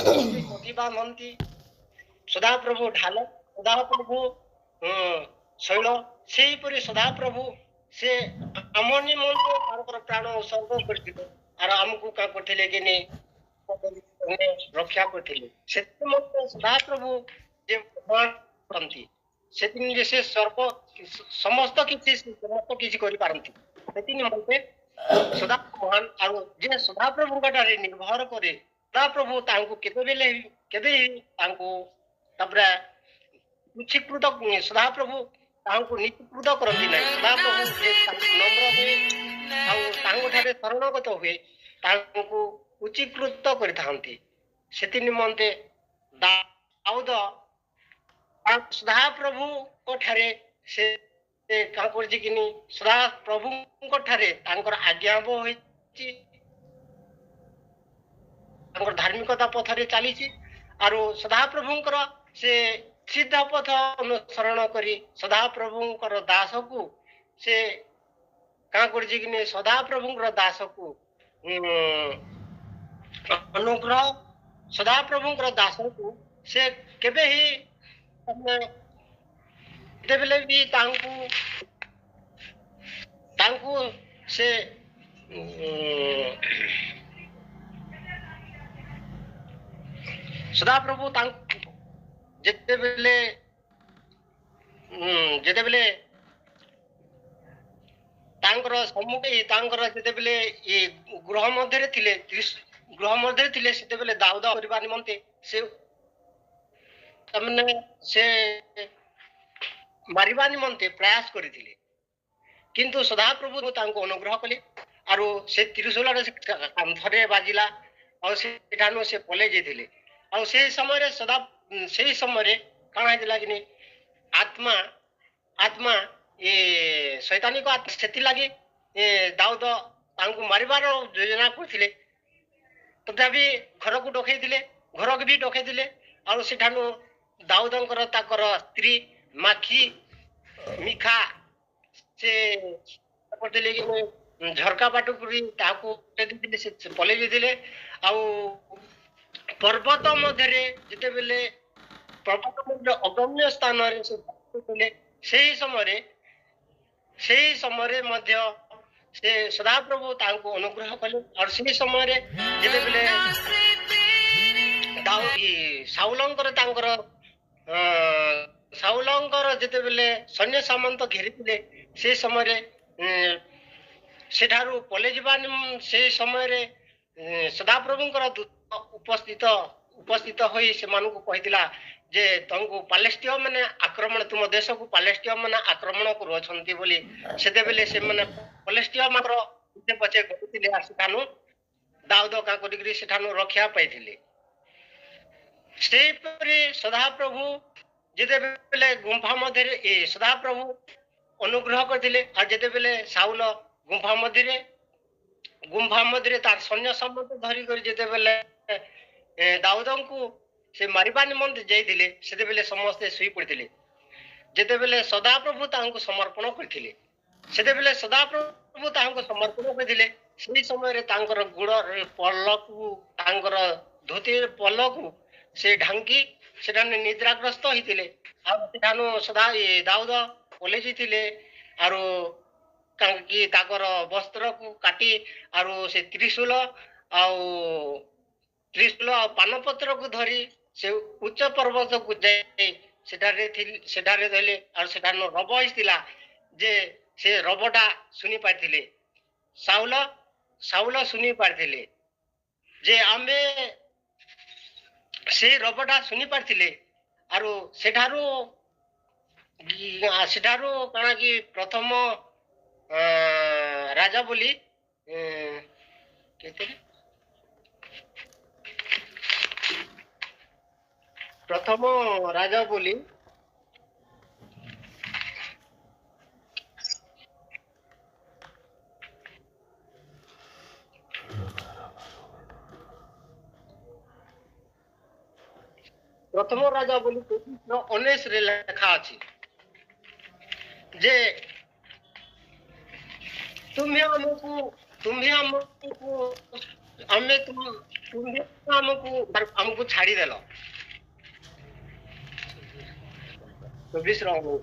ପତି ବାନ୍ଧନ୍ତି, ସଦାପ୍ରଭୁ ଢାଲ, ସଦାପ୍ରଭୁ ଶୈଳ, ସେଇପରି ସଦାପ୍ରଭୁ ସେ ଆମ ନିମନ୍ତେ ତାଙ୍କର ପ୍ରାଣ ଉତ୍ସର୍ଗ କରିଥିଲେ ଆର ଆମକୁ କାଁ କରିଥିଲେ କି ନି ରକ୍ଷା କରିଥିଲେ। ସେଥି ମଧ୍ୟ ସଦାପ୍ରଭୁ ଯେ କରନ୍ତି ସେଥି ଯେ ସେ ସମସ୍ତ କିଛି କରିପାରନ୍ତି। ସେଥି ନିମନ୍ତେ ସଦା ମହାନ ଆଉ ଯେ ସଦାପ୍ରଭୁଙ୍କ ଠାରେ ନିର୍ଭର କରେ ସଦାପ୍ରଭୁ ତାଙ୍କୁ କେତେବେଳେ କେବେ ତାଙ୍କୁ ତାପରେ ଉଚ୍ଚୀକୃତ ସଦାପ୍ରଭୁ ତାଙ୍କୁ ନିଚୀକୃତ କରନ୍ତି ନାହିଁ। ସଦାପ୍ରଭୁ ଯେ ନମ୍ର ହୁଏ ଆଉ ତାଙ୍କ ଠାରେ ଶରଣଗତ ହୁଏ ତାଙ୍କୁ ଉଚ୍ଚୀକୃତ କରିଥାନ୍ତି। ସେଥି ନିମନ୍ତେ ଦାଉଦ ସଦାପ୍ରଭୁଙ୍କ ଠାରେ ସେ କାଁ କରିଛି କିନି ସଦାପ୍ରଭୁଙ୍କ ଠାରେ ତାଙ୍କର ଆଜ୍ଞା ହୋଇଛି, ତାଙ୍କର ଧାର୍ମିକତା ପଥରେ ଚାଲିଛି ଆରୁ ସଦାପ୍ରଭୁଙ୍କର ସେ ସିଧା ପଥ ଅନୁସରଣ କରି ସଦାପ୍ରଭୁଙ୍କର ଦାସକୁ ସେ କାଁ କରିଛି କିନି ସଦାପ୍ରଭୁଙ୍କର ଦାସକୁ ଅନୁଗ୍ରହ ସଦାପ୍ରଭୁଙ୍କର ଦାସକୁ ସେ କେବେ ହିଁ ଯେତେବେଳେ ବି ତାଙ୍କୁ ସେ ସଦାପ୍ରଭୁ ତାଙ୍କୁ ଯେତେବେଳେ ତାଙ୍କର ସମ୍ମୁଖ ତାଙ୍କର ଯେତେବେଳେ ଗୃହ ମଧ୍ୟରେ ଥିଲେ ସେତେବେଳେ ଦାଉଦ କରିବା ନିମନ୍ତେ ସେ ସେ ମାରିବା ନିମନ୍ତେ ପ୍ରୟାସ କରିଥିଲେ, କିନ୍ତୁ ସଦାପ୍ରଭୁ ତାଙ୍କୁ ଅନୁଗ୍ରହ କଲେ ଆରୁ ସେ ତ୍ରିଶୂଳରେ କାନ୍ଥରେ ବାଜିଲା ଆଉ ସେଠାରୁ ସେ ପଳେଇ ଯାଇଥିଲେ। ଆଉ ସେଇ ସମୟରେ କାଣା ହେଇଥିଲା କି ଆତ୍ମା ଶୈତାନିକ ସେଥିଲାଗି ଦାଉଦ ତାଙ୍କୁ ମାରିବାର ଯୋଜନା କରିଥିଲେ। ତଥାପି ଘରକୁ ଡକେଇଥିଲେ ଆଉ ସେଠାରୁ ଦାଉଦଙ୍କର ତାଙ୍କର ସ୍ତ୍ରୀ ମିଖା ସେ କରିଥିଲେ କି ଝରକା ବାଟ କରି ତାହାକୁ ସେ ପଳେଇ ଯାଇଥିଲେ। ଆଉ ପର୍ବତ ମଧ୍ୟରେ ଯେତେବେଳେ ଅଗମ୍ୟ ସ୍ଥାନରେ ସେ ଥିଲେ ସେହି ସମୟରେ ମଧ୍ୟ ସେ ସଦାପ୍ରଭୁ ତାଙ୍କୁ ଅନୁଗ୍ରହ କଲେ। ଆଉ ସେହି ସମୟରେ ଯେତେବେଳେ ସାଉଲଙ୍କର ଯେତେବେଳେ ସୈନ୍ୟ ସାମନ୍ତ ଘେରିଥିଲେ ସେ ସମୟରେ ସେଠାରୁ ପଳେଇ ଯିବା ସେ ସମୟରେ ସଦାପ୍ରଭୁଙ୍କର ଦୂତ ଉପସ୍ଥିତ ହୋଇ ସେମାନଙ୍କୁ କହିଥିଲା ଯେ ତମକୁ ପାଲେଷ୍ଟିୟ ମାନେ ତୁମ ଦେଶକୁ ପାଲେଷ୍ଟିୟ ମାନେ ଆକ୍ରମଣ କରୁଅଛନ୍ତି ବୋଲି। ସେତେବେଳେ ସେମାନେ ପାଲେଷ୍ଟିୟ ମାନଙ୍କର ପଛେ ଗଢୁଥିଲେ ଆଉ ସେଠାରୁ ଦାଉଦ କାଁ କରିକିରି ସେଠାରୁ ରକ୍ଷା ପାଇଥିଲେ। ସେହିପରି ସଦାପ୍ରଭୁ ଯେତେବେଳେ ଗୁମ୍ଫା ମଧ୍ୟରେ ସଦାପ୍ରଭୁ ଅନୁଗ୍ରହ କରିଥିଲେ। ଆଉ ଯେତେବେଳେ ସାଉଲ ଗୁମ୍ଫା ମଧ୍ୟରେ ତାର ସୈନ୍ୟ ସାମନ୍ତ ଧରିକରି ଯେତେବେଳେ ଦାଉଦଙ୍କୁ ସେ ମାରିବା ନିମନ୍ତେ ଯାଇଥିଲେ ସେତେବେଳେ ସମସ୍ତେ ଶୋଇ ପଡିଥିଲେ। ଯେତେବେଳେ ସଦାପ୍ରଭୁ ତାଙ୍କୁ ସମର୍ପଣ କରିଥିଲେ ସେହି ସମୟରେ ତାଙ୍କର ଗୋଡର ପଲକୁ ତାଙ୍କର ଧୋତି ପଲକୁ ସେ ଢାଙ୍କି ସେଠାନେ ନିଦ୍ରାଗ୍ରସ୍ତ ହେଇଥିଲେ। ଆଉ ସେଠାନୁ ଦାଉଦ ପଳେଇ ଯାଇଥିଲେ ଆରୁ କାହିଁକି ତାଙ୍କର ବସ୍ତ୍ରକୁ କାଟି ଆରୁ ସେ ତ୍ରିଶୂଳ ଆଉ ପାନପତ୍ରକୁ ଧରି ସେ ଉଚ୍ଚ ପର୍ବତକୁ ଯାଇ ସେଠାରେ ରହିଲେ। ଆଉ ସେଠାରୁ ରବ ହେଇଥିଲା ଯେ ସେ ରବଟା ଶୁଣି ପାରିଥିଲେ, ସାଉଲ ଶୁଣି ପାରିଥିଲେ ଯେ ଆମେ ସେ ରବଟା ଶୁଣି ପାରିଥିଲେ। ଆରୁ ସେଠାରୁ କାଣା କି ପ୍ରଥମ ରାଜା ବୋଲି ପ୍ରଥମ ରାଜା ବୋଲି 19ରେ ଲେଖା ଅଛି ଯେ ତୁମ୍ଭେ ଆମକୁ ଆମକୁ ଆମକୁ ଛାଡ଼ିଦେଲ 24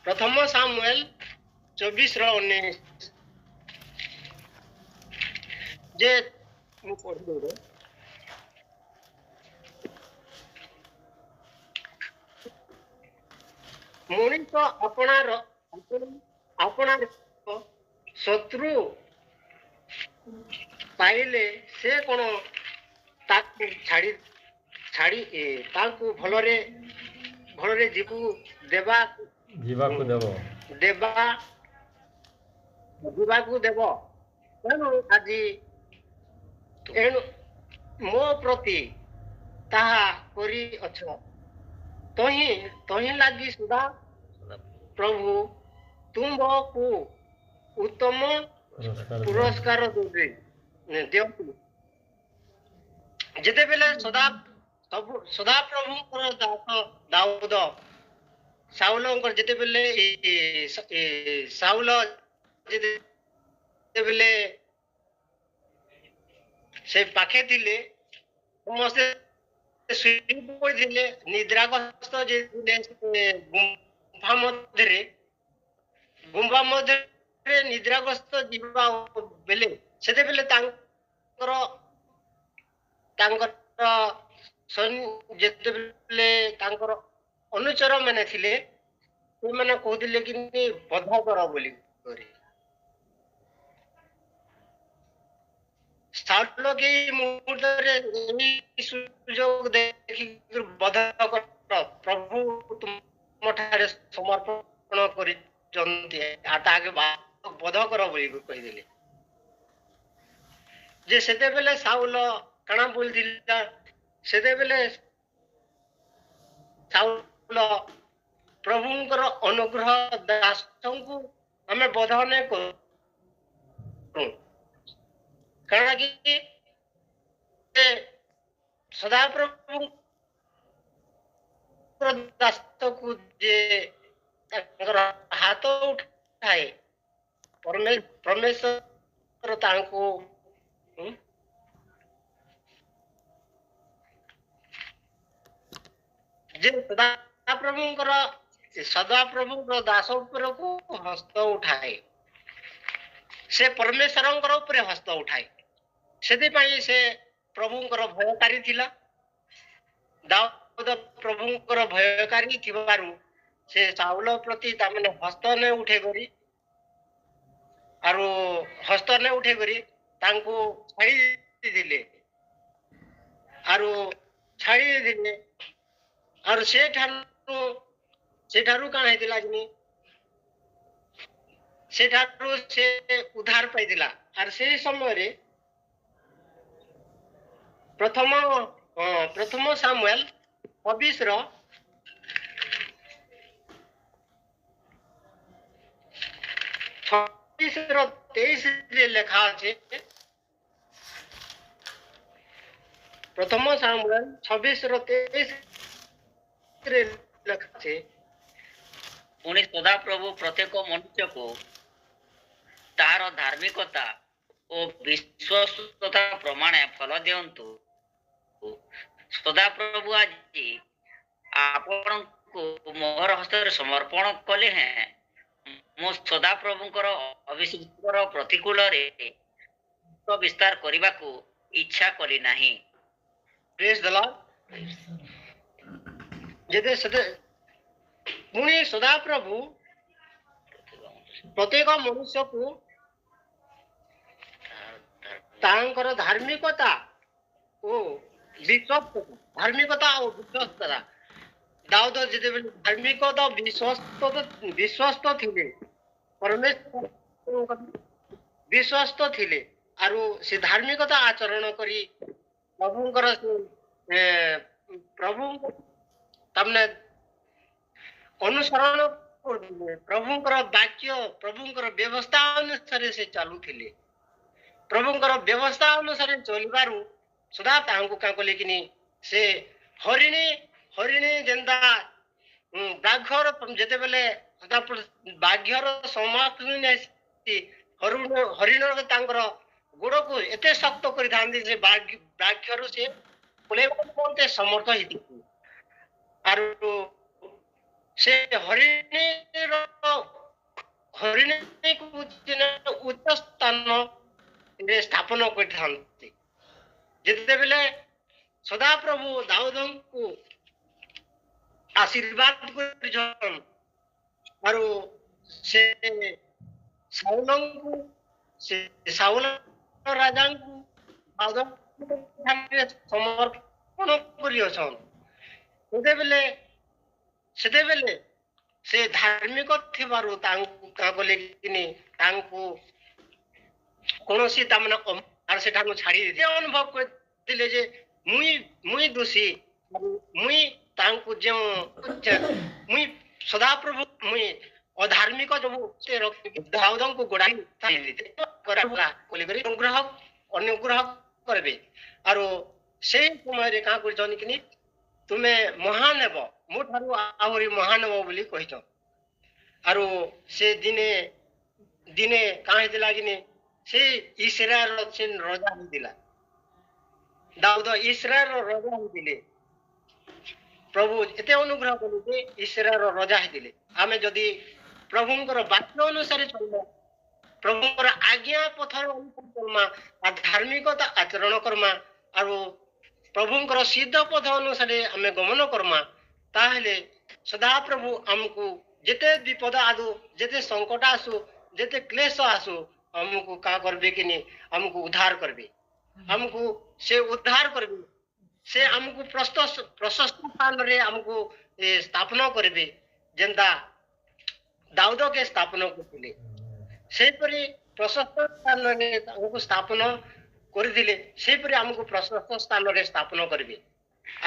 ପ୍ରଥମ ସାମୁଏଲ 24 ଯେ ମୁଁ ପଢିଦେବି ମଣିଷ ଆପଣାର ଶତ୍ରୁ ପାଇଲେ ସେ କଣ ତାକୁ ଛାଡ଼ି ତାଙ୍କୁ ଭଲରେ ଯିବାକୁ ଦେବ ତେଣୁ ଆଜି ମୋ ପ୍ରତି ତାହା କରିଅଛ ତହିଁ ଲାଗି ସୁଧା ପ୍ରଭୁ ତୁମକୁ ଉତ୍ତମ ପୁରସ୍କାର ଦିଅନ୍ତୁ ଯେତେବେଳେ ସଦାପ୍ରଭୁଙ୍କର ଦାସ ଦାଉଦ ସାଉଲଙ୍କର ଯେତେବେଳେ ସାଉଲ ଯେତେବେଳେ ସେ ପାଖେ ଥିଲେ ସମସ୍ତେ ଶୋଇ ପଡ଼ିଥିଲେ ନିଦ୍ରାଗ୍ରସ୍ତ ଗୁମ୍ଫା ମଧ୍ୟରେ ନିଦ୍ରାଗ୍ରସ୍ତ ଯିବା ବେଲେ ସେତେବେଳେ ତାଙ୍କର ଯେତେବେଳେ ତାଙ୍କର ଅନୁଚର ମାନେ ଥିଲେ ସେମାନେ କହୁଥିଲେ କି ବଧ କର ବୋଲି ସାଉଲ କେହି ମୁହୂର୍ତ୍ତରେ ସୁଯୋଗ ଦେଖି ବଧ କର ପ୍ରଭୁ ତୁମ ଠାରେ ସମର୍ପଣ କରିଛନ୍ତି ତାହାକେ ବଧ କର ବୋଲି କହିଦେଲେ ଯେ ସେତେବେଳେ ସାଉଲ କାଣା ବୋଲିଥିଲା ସେତେବେଳେ ସାଉଲ ପ୍ରଭୁଙ୍କର ଅନୁଗ୍ରହ ଦାସଙ୍କୁ ଆମେ ବଧ ନାଇଁ କରୁ କାରଣ କି ସଦାପ୍ରଭୁ ଦାସକୁ ଯେ ତାଙ୍କର ହାତ ଉଠାଏ ପରମେଶ୍ୱର ତାଙ୍କୁ ଯେ ସଦାପ୍ରଭୁଙ୍କର ଦାସ ଉପରକୁ ହସ୍ତ ଉଠାଏ ସେ ପରମେଶ୍ୱରଙ୍କର ଉପରେ ହସ୍ତ ଉଠାଏ ସେଥିପାଇଁ ସେ ପ୍ରଭୁଙ୍କର ଭୟକାରୀ ଥିଲା ଦାଉଦ ପ୍ରଭୁଙ୍କର ଭୟକାରୀ ଥିବାରୁ ସେ ସାଉଲ ପ୍ରତି ତାମାନେ ହସ୍ତ ନେ ଉଠେଇ କରି ତାଙ୍କୁ ଛାଡ଼ି ଦେଇଥିଲେ ଆରୁ ସେଠାରୁ କାଣ ହେଇଥିଲା କି ସେଠାରୁ ସେ ଉଦ୍ଧାର ପାଇଥିଲା ଆର୍ ସେଇ ସମୟରେ ପ୍ରଥମ ସାମୁଏଲ 26:23 ଲେଖା ଅଛି ପ୍ରଥମ ସାମୁଏଲ 26:23 ଲେଖା ଅଛି ପୁଣି ସଦାପ୍ରଭୁ ପ୍ରତ୍ୟେକ ମନୁଷ୍ୟକୁ ତାହାର ଧାର୍ମିକତା ଓ ବିଶ୍ୱସ୍ତତା ପ୍ରମାଣେ ଫଳ ଦିଅନ୍ତୁ ସଦାପ୍ରଭୁ ଆଜି ଆପଣଙ୍କୁ ମୋହର ହସ୍ତରେ ସମର୍ପଣ କଲେ ହେଁ ମୁଁ ସଦାପ୍ରଭୁଙ୍କର ଅଭିଷେକର ପ୍ରତିକୂଳରେ ବିସ୍ତାର କରିବାକୁ ଇଚ୍ଛା କଲି ନାହିଁ ପୁଣି ସଦାପ୍ରଭୁ ପ୍ରତ୍ୟେକ ମନୁଷ୍ୟକୁ ତାଙ୍କର ଧାର୍ମିକତା ଓ ବିଶ୍ୱସ୍ତତା ଦାଉଦ ଯେତେବେଳେ ଧାର୍ମିକତା ବିଶ୍ୱସ୍ତ ଥିଲେ ପରମେଶ୍ୱର ବିଶ୍ୱସ୍ତ ଥିଲେ ଆରୁ ସେ ଧାର୍ମିକତା ଆଚରଣ କରି ପ୍ରଭୁଙ୍କର ତାମାନେ ଅନୁସରଣ କରୁଥିଲେ ପ୍ରଭୁଙ୍କର ବାକ୍ୟ ପ୍ରଭୁଙ୍କର ବ୍ୟବସ୍ଥା ଅନୁସାରେ ସେ ଚାଲୁଥିଲେ ପ୍ରଭୁଙ୍କର ବ୍ୟବସ୍ଥା ଅନୁସାରେ ଚଳିବାରୁ ସଦା ତାହାଙ୍କୁ କାଁ କଲେ କିନି ସେ ହରିଣୀ ଯେନ୍ତା ବାଘର ଯେତେବେଳେ ବାଘ୍ୟର ସମାପନ ହରିଣ ତାଙ୍କର ଗୋଡକୁ ଏତେ ଶକ୍ତ କରିଥାନ୍ତି ଯେ ବାଘ୍ୟରୁ ସେ ଓହ୍ଲେଇବାକୁ ସମର୍ଥ ହେଇଥିଲେ। ଆରୁ ସେ ହରିଣୀକୁ ଉଚ୍ଚ ସ୍ଥାନରେ ସ୍ଥାପନ କରିଥାନ୍ତି। ଯେତେବେଳେ ସଦାପ୍ରଭୁ ଦାଉଦଙ୍କୁ ଆଶୀର୍ବାଦ କରିଛନ୍ ଆରୁ ସେ ସାଉଲଙ୍କୁ ସାଉଲ ରାଜାଙ୍କୁ ସମର୍ପଣ କରିଅଛନ୍। ସେତେବେଳେ ସେ ଧାର୍ମିକ ଥିବାରୁ ତାଙ୍କୁ କାଁ କଲେ କିନି ତାଙ୍କୁ କୌଣସି ତାମାନେ ସେଠାକୁ ଛାଡ଼ି ଦେଇଥିଲେ। ଅନୁଭବ କରିଥିଲେ ଯେ ମୁଇଁ ଦୋଷୀ, ମୁଇଁ ତାଙ୍କୁ ଯେଉଁ ମୁଇଁ ସଦାପ୍ରଭୁ ମୁଇଁ ଅଧାର୍ମିକ ଯୋଗୁ ସେ ଦାଉଦଙ୍କୁ ଗୋଡାଇ ଅନୁଗ୍ରହ କରିବେ। ଆରୁ ସେଇ ସମୟରେ କାଁ କରିଛନ୍ କିନି ତୁମେ ମହାନ ହେବ, ମୋ ଠାରୁ ଆହୁରି ମହାନ ହେବ ବୋଲି କହିଛ। ଆରୁ ସେ ଦିନେ କାଁ ହେଇଥିଲା କିନି ସେ ଇସ୍ରାଏଲର ସେ ରଜା ହେଇଥିଲା। ଦାଉଦ ଇସ୍ରାଏଲର ରଜା ହେଇଥିଲେ। ପ୍ରଭୁ ଏତେ ଅନୁଗ୍ରହ କଲେ ଯେ ଇସ୍ରାଏଲର ରଜା ହେଇଥିଲେ। ଆମେ ଯଦି ପ୍ରଭୁଙ୍କର ବାକ୍ୟ ଅନୁସାରେ ଚଳିବା, ପ୍ରଭୁଙ୍କର ଆଜ୍ଞା ପଥର ଅନୁସାରେ ଚଲମା, ଧାର୍ମିକତା ଆଚରଣ କର୍ମା, ଆରୁ ପ୍ରଭୁଙ୍କର ସିଦ୍ଧ ପଥ ଅନୁସାରେ ଆମେ ଗମନ କର୍ମା, ତାହେଲେ ସଦାପ୍ରଭୁ ଆମକୁ ଯେତେ ବିପଦ ଆସୁ, ଯେତେ ସଙ୍କଟ ଆସୁ, ଯେତେ କ୍ଲେଶ ଆସୁ, ଆମକୁ କାଁ କରିବେ କିନି ଆମକୁ ଉଦ୍ଧାର କରିବେ। ଆମକୁ ସେ ଉଦ୍ଧାର କରିବେ। ସେ ଆମକୁ ପ୍ରଶସ୍ତ ସ୍ଥାନରେ ଆମକୁ ସ୍ଥାପନ କରିବେ। ଯେନ୍ତା ଦାଉଦକେ ସ୍ଥାପନ କରିଥିଲେ, ସେହିପରି ପ୍ରଶସ୍ତ ସ୍ଥାନରେ ଆମକୁ ସ୍ଥାପନ କରିଥିଲେ, ସେହିପରି ଆମକୁ ପ୍ରଶସ୍ତ ସ୍ଥାନରେ ସ୍ଥାପନ କରିବେ।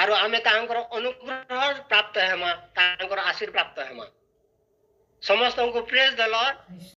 ଆରୁ ଆମେ ତାଙ୍କର ଅନୁଗ୍ରହ ପ୍ରାପ୍ତ ହେମା, ତାଙ୍କର ଆଶୀର୍ବାଦ ପ୍ରାପ୍ତ ହେମା। ସମସ୍ତଙ୍କୁ ପ୍ରେଜ ଦ ଲର୍ଡ।